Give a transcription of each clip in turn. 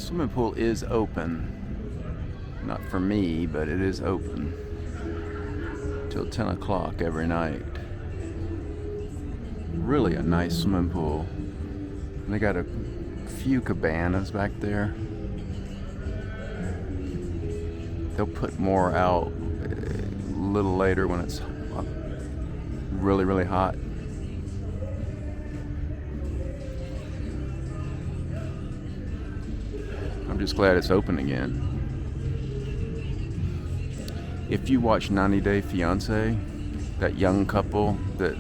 Swimming pool is open. Not for me, but it is open till 10 o'clock every night. Really a nice swimming pool. And they got a few cabanas back there. They'll put more out a little later when it's really, really hot. I'm just glad it's open again. If you watch 90 Day Fiancé, that young couple that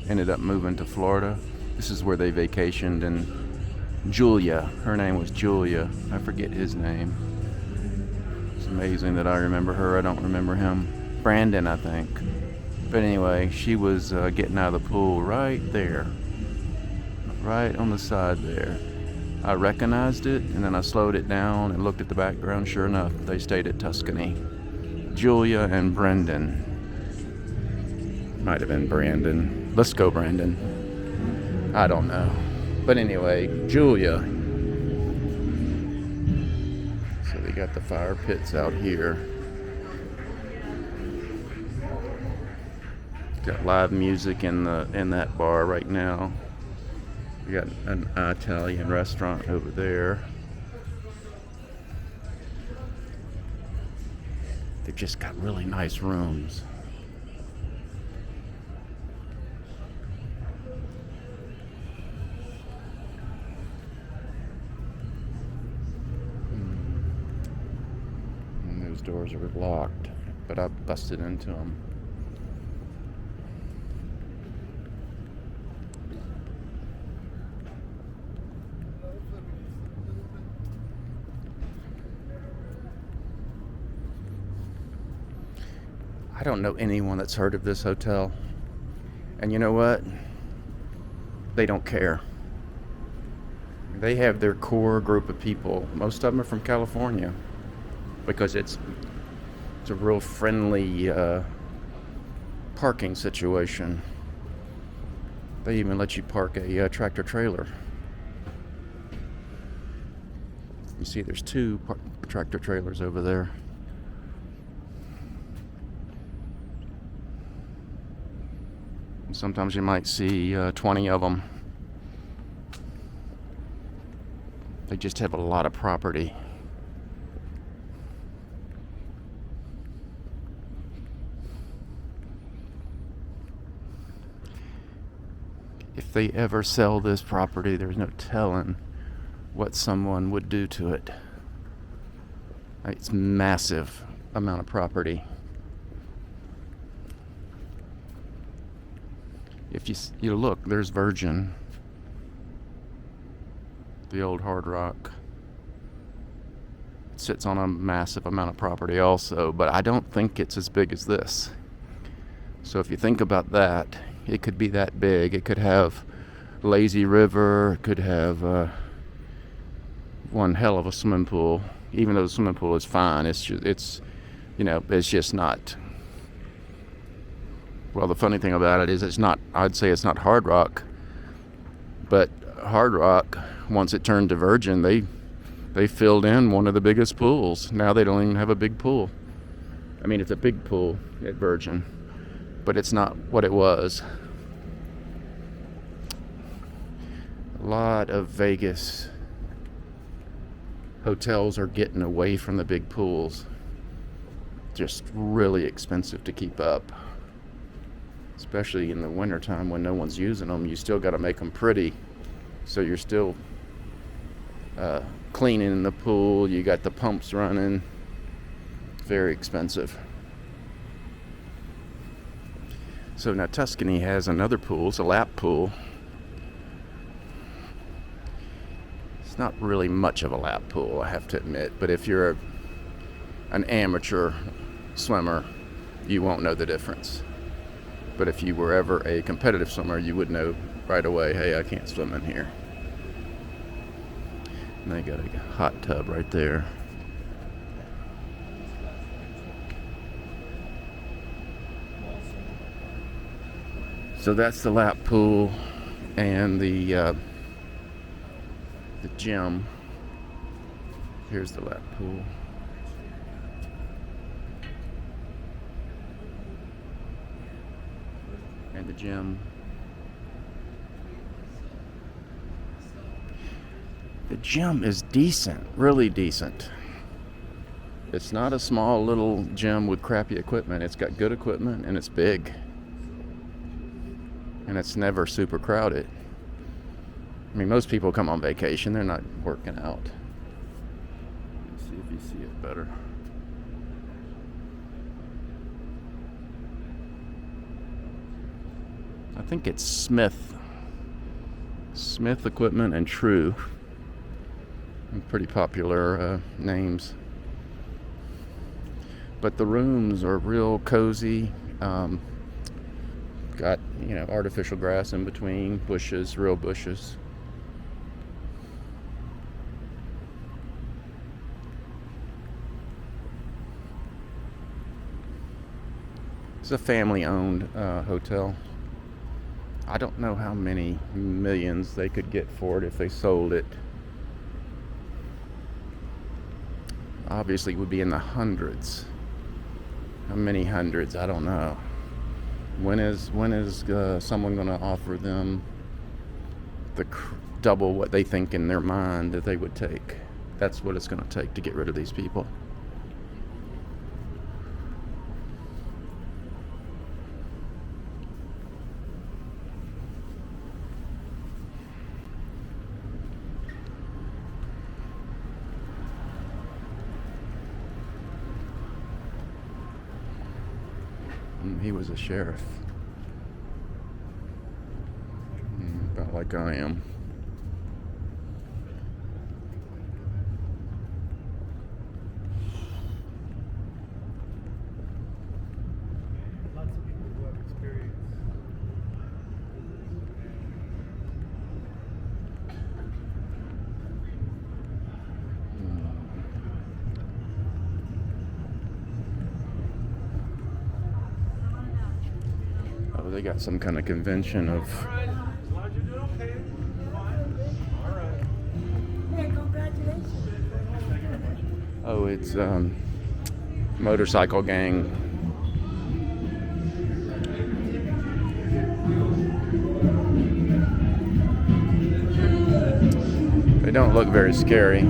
ended up moving to Florida, this is where they vacationed, and Julia, her name was Julia, I forget his name. It's amazing that I remember her, I don't remember him. Brandon, I think. But anyway, she was getting out of the pool right there, right on the side there. I recognized it, and then I slowed it down and looked at the background. Sure enough, they stayed at Tuscany. Julia and Brendan. Might have been Brandon. Let's go, Brandon. I don't know. But anyway, Julia. So they got the fire pits out here. Got live music in that bar right now. We got an Italian restaurant over there. They've just got really nice rooms. And those doors are locked, but I busted into them. I don't know anyone that's heard of this hotel. And you know what? They don't care. They have their core group of people. Most of them are from California because it's a real friendly parking situation. They even let you park a tractor trailer. You see there's two tractor trailers over there. Sometimes you might see 20 of them. They just have a lot of property. If they ever sell this property, there's no telling what someone would do to it. It's massive amount of property. If you look, there's Virgin, the old Hard Rock. It sits on a massive amount of property also, but I don't think it's as big as this. So if you think about that, it could be that big. It could have lazy river, it could have one hell of a swimming pool. Even though the swimming pool is fine, it's just not. Well, the funny thing about it is I'd say it's not Hard Rock, but Hard Rock, once it turned to Virgin, they filled in one of the biggest pools. Now they don't even have a big pool. I mean, it's a big pool at Virgin, but it's not what it was. A lot of Vegas hotels are getting away from the big pools. Just really expensive to keep up. Especially in the wintertime when no one's using them, you still got to make them pretty. So you're still cleaning the pool, you got the pumps running. Very expensive. So now Tuscany has another pool, it's a lap pool. It's not really much of a lap pool, I have to admit, but if you're an amateur swimmer, you won't know the difference. But if you were ever a competitive swimmer, you would know right away, hey, I can't swim in here. And they got a hot tub right there. So that's the lap pool and the gym. Here's the lap pool. And the gym. The gym is decent, really decent. It's not a small little gym with crappy equipment. It's got good equipment and it's big. And it's never super crowded. I mean, most people come on vacation, they're not working out. Let's see if you see it better. I think it's Smith Equipment and True. Pretty popular names. But the rooms are real cozy. Got, artificial grass in between, bushes, real bushes. It's a family-owned hotel. I don't know how many millions they could get for it if they sold it. Obviously, it would be in the hundreds. How many hundreds? I don't know. When is someone going to offer them the double what they think in their mind that they would take? That's what it's going to take to get rid of these people. He was a sheriff. About like I am. Lots of people who have experience. They got some kind of convention of. All right. As long as you're doing okay. Fine. All right. Hey, congratulations. Oh, it's motorcycle gang. They don't look very scary.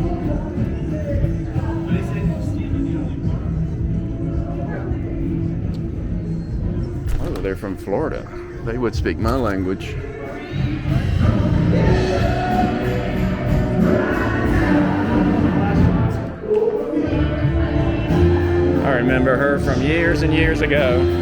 They're from Florida. They would speak my language. I remember her from years and years ago.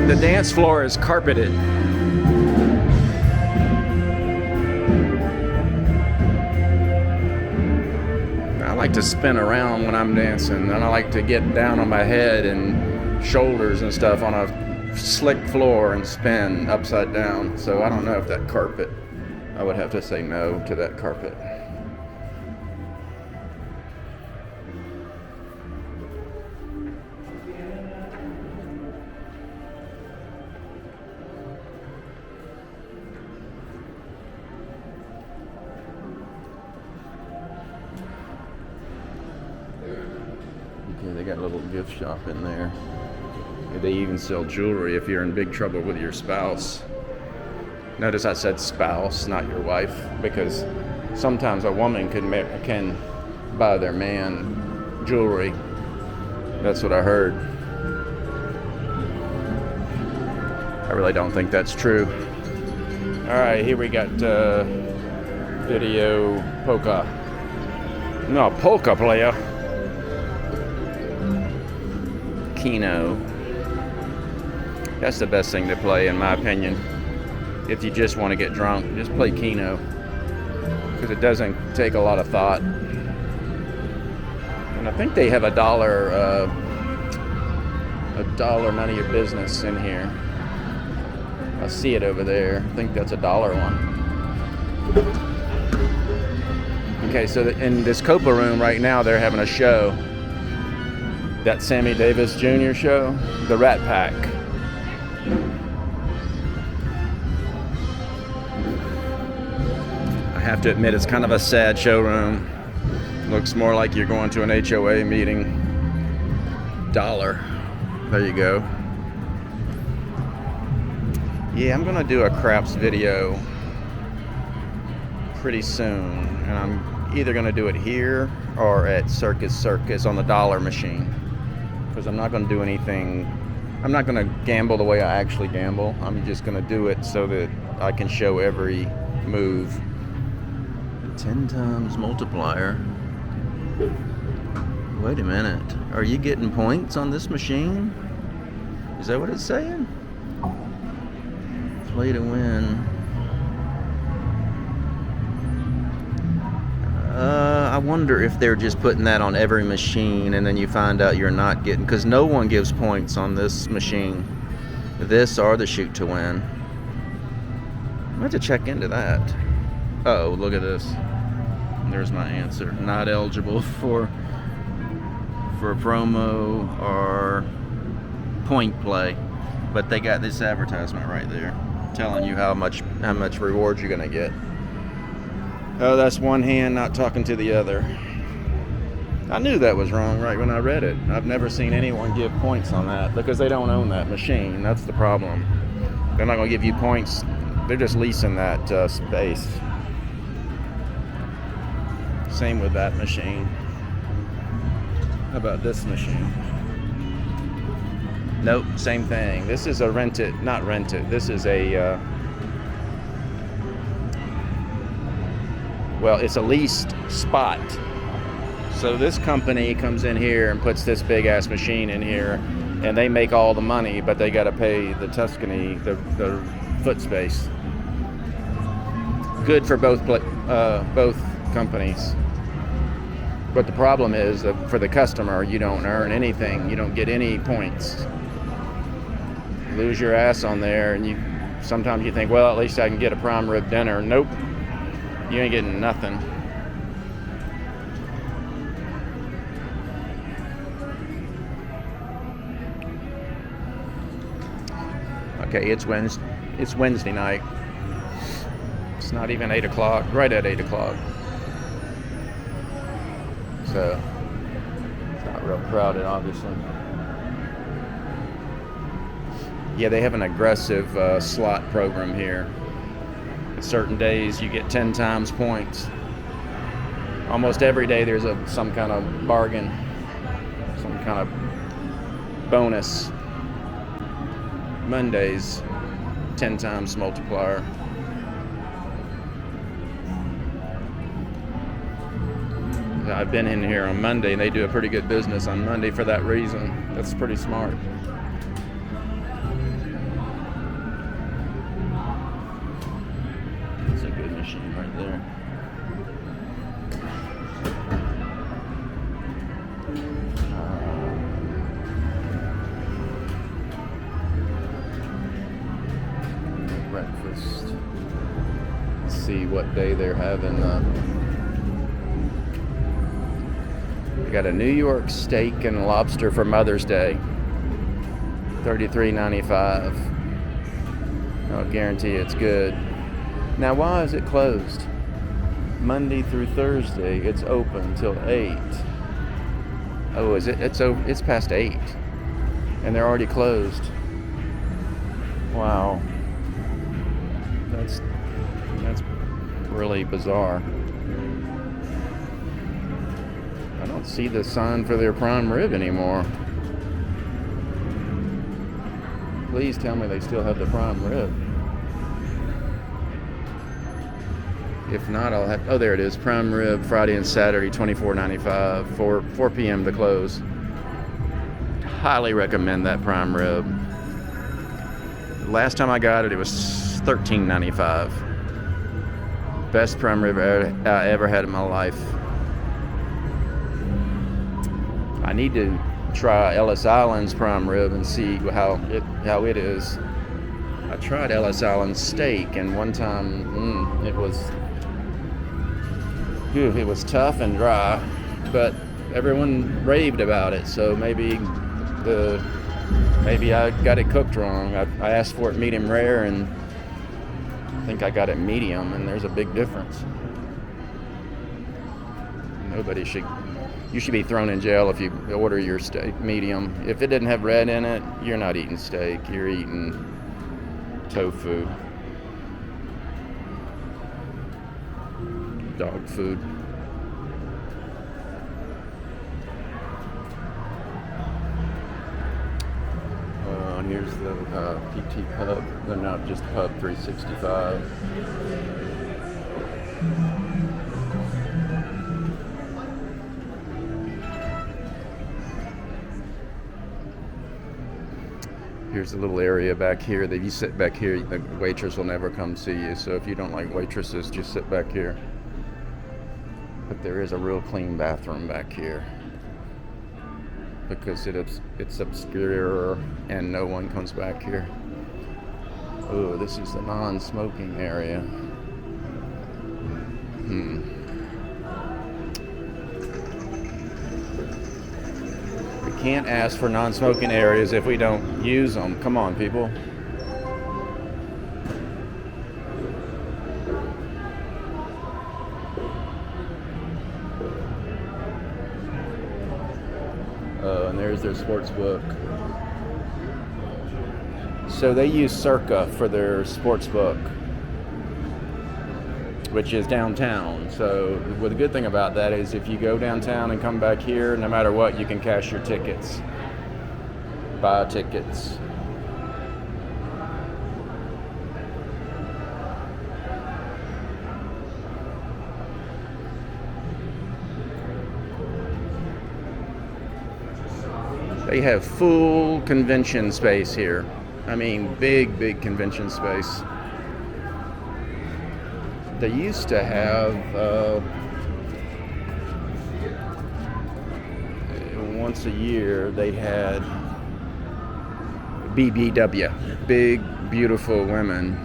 The dance floor is carpeted. I like to spin around when I'm dancing, and I like to get down on my head and shoulders and stuff on a slick floor and spin upside down. So I don't know if that carpet, I would have to say no to that carpet. Okay, they got a little gift shop in there. They even sell jewelry if you're in big trouble with your spouse. Notice I said spouse, not your wife, because sometimes a woman can buy their man jewelry. That's what I heard. I really don't think that's true. All right, here we got video polka. No, polka player. Keno. That's the best thing to play, in my opinion. If you just want to get drunk, just play Keno, because it doesn't take a lot of thought. And I think they have a dollar none of your business in here. I see it over there. I think that's a $1 one. Okay, so in this Copa room right now, they're having a show. That Sammy Davis Jr. show, the Rat Pack. I have to admit, it's kind of a sad showroom. Looks more like you're going to an HOA meeting. $1. There you go. Yeah, I'm gonna do a craps video pretty soon, and I'm either gonna do it here or at Circus on the dollar machine, because I'm not gonna do anything. I'm not gonna gamble the way I actually gamble. I'm just gonna do it so that I can show every move. 10 times multiplier. Wait a minute. Are you getting points on this machine? Is that what it's saying? Play to win. I wonder if they're just putting that on every machine and then you find out you're not getting, because no one gives points on this machine. This or the shoot to win. I have to check into that. Oh, look at this. There's my answer. Not eligible for a promo or point play, but they got this advertisement right there telling you how much rewards you're gonna get. Oh, that's one hand not talking to the other. I knew that was wrong right when I read it. I've never seen anyone give points on that because they don't own that machine. That's the problem. They're not gonna give you points. They're just leasing that space. Same with that machine. How about this machine? Nope, same thing. This is a not rented. This is a, well, it's a leased spot. So this company comes in here and puts this big ass machine in here, and they make all the money, but they got to pay the Tuscany the foot space. Good for both companies. But the problem is that for the customer, you don't earn anything. You don't get any points. You lose your ass on there, and sometimes you think, well, at least I can get a prime rib dinner. Nope, you ain't getting nothing. Okay, it's Wednesday night. It's not even 8 o'clock. Right at 8 o'clock. So it's not real crowded, obviously. Yeah, they have an aggressive slot program here. Certain days you get 10 times points. Almost every day there's some kind of bargain, some kind of bonus. Mondays, 10 times multiplier. I've been in here on Monday, and they do a pretty good business on Monday for that reason. That's pretty smart. That's a good machine right there. Breakfast. Let's see what day they're having. We got a New York steak and lobster for Mother's Day, $33.95. I'll guarantee it's good. Now, why is it closed? Monday through Thursday, it's open till 8. Oh, is it? It's past 8, and they're already closed. Wow, that's really bizarre. I don't see the sign for their prime rib anymore. Please tell me they still have the prime rib. If not, I'll have. Oh, there it is. Prime rib Friday and Saturday, $24.95. 4 p.m. to close. Highly recommend that prime rib. last time I got it, it was $13.95. Best prime rib I ever had in my life. I need to try Ellis Island's prime rib and see how it is. I tried Ellis Island steak, and one time it was tough and dry, but everyone raved about it. So maybe I got it cooked wrong. I asked for it medium rare, and I think I got it medium, and there's a big difference. You should be thrown in jail if you order your steak medium. If it didn't have red in it, you're not eating steak. You're eating tofu. Dog food. And here's the PT Pub. They're not just Pub 365. Here's a little area back here that you sit back here, the waitress will never come see you. So if you don't like waitresses, just sit back here. But there is a real clean bathroom back here because it's obscure and no one comes back here. Oh, this is the non-smoking area. We can't ask for non-smoking areas if we don't use them. Come on, people. And there's their Sportsbook. So they use Circa for their Sportsbook, which is downtown. So the good thing about that is if you go downtown and come back here, no matter what, you can cash your tickets, buy tickets. They have full convention space here. I mean, big convention space. They used to have, once a year, they had BBW, big, beautiful women.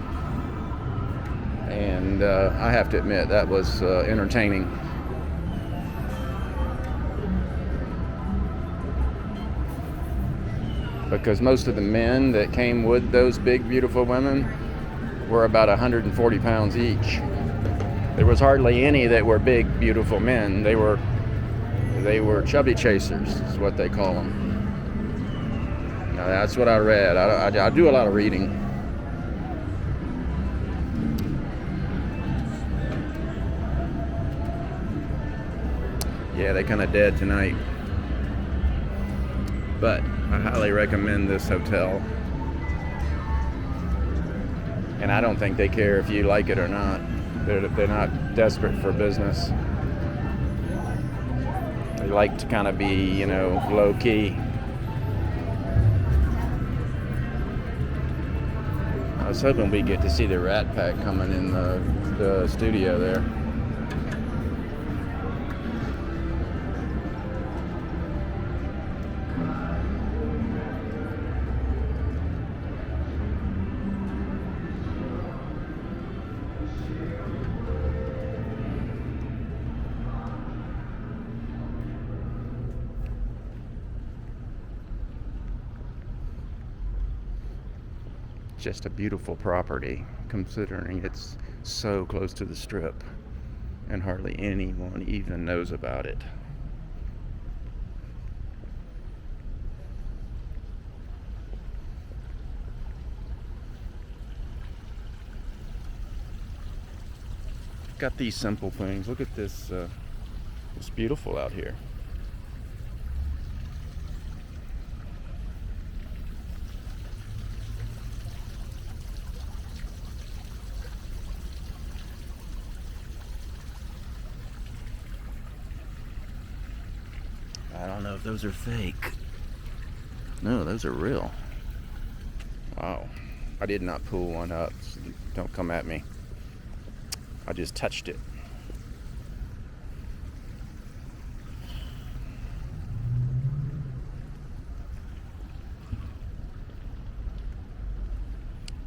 And I have to admit, that was entertaining. Because most of the men that came with those big, beautiful women were about 140 pounds each. There was hardly any that were big, beautiful men. They were chubby chasers, is what they call them. Now, that's what I read. I do a lot of reading. Yeah, they kind of dead tonight. But I highly recommend this hotel. And I don't think they care if you like it or not. They're not desperate for business. They like to kind of be, low key. I was hoping we'd get to see the Rat Pack coming in the studio there. Just a beautiful property, considering it's so close to the Strip and hardly anyone even knows about it. Got these simple things. Look at this. It's beautiful out here. I don't know if those are fake. No, those are real. Wow. I did not pull one up, so don't come at me. I just touched it.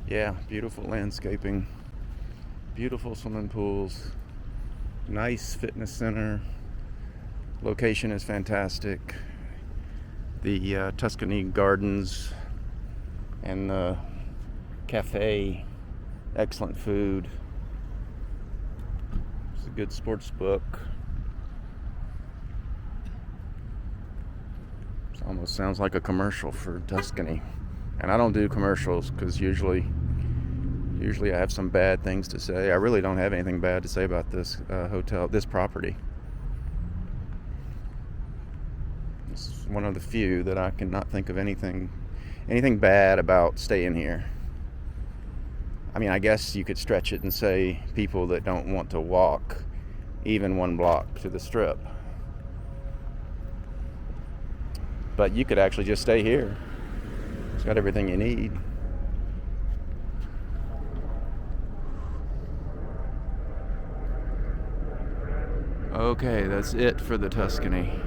Yeah, beautiful landscaping, beautiful swimming pools, nice fitness center. Location is fantastic. The Tuscany Gardens and the cafe, excellent food. It's a good sports book. It almost sounds like a commercial for Tuscany. And I don't do commercials because usually I have some bad things to say. I really don't have anything bad to say about this hotel, this property. It's one of the few that I cannot think of anything bad about staying here. I mean, I guess you could stretch it and say people that don't want to walk even 1 block to the Strip. But you could actually just stay here. It's got everything you need. Okay, that's it for the Tuscany.